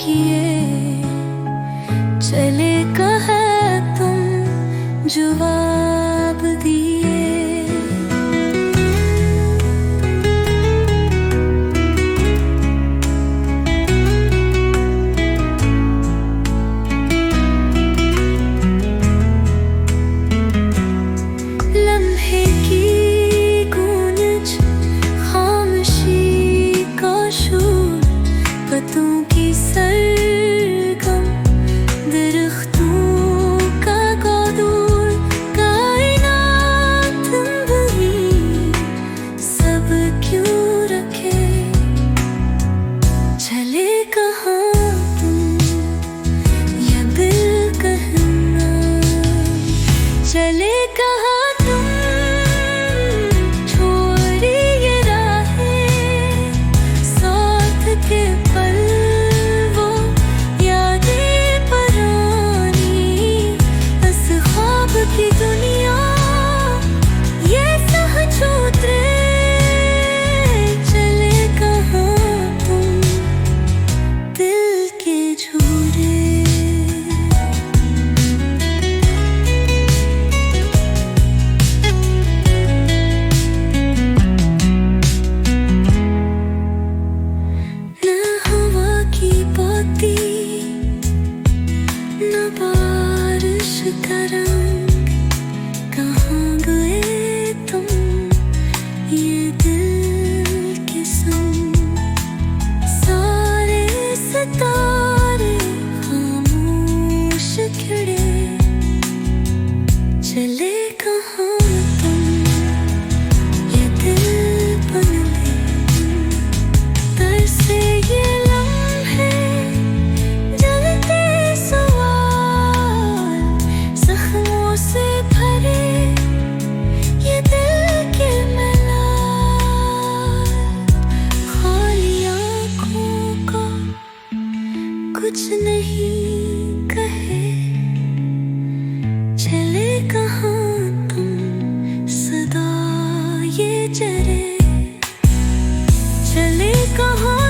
किए, चले कहाँ तुम जवाब दिए। लम्हे की गूंज, खामोशी का शोर, पत्तों की सरगम, दरख्तों का गौदूर, कायनात वही सब क्यों रखे। चले कहाँ तुम ये दिल कहना, चले कहाँ की दुनिया ये सहज उतरे। चले कहाँ तुम दिल के झूरे। न हवा की बाती, न बारिश का रंग, कहाँ गए तुम ये दिल के संग। सारे सितारे खामोश खिड़े, चले कहाँ तुम ये दिल बदले। तरसे ये लम्हे, जलते सवाल, जख्मों से भरे ये दिल के मलाल। खाली आँखों का कुछ नहीं कहे, चले कहाँ तुम सदा ये जरे। चले कहाँ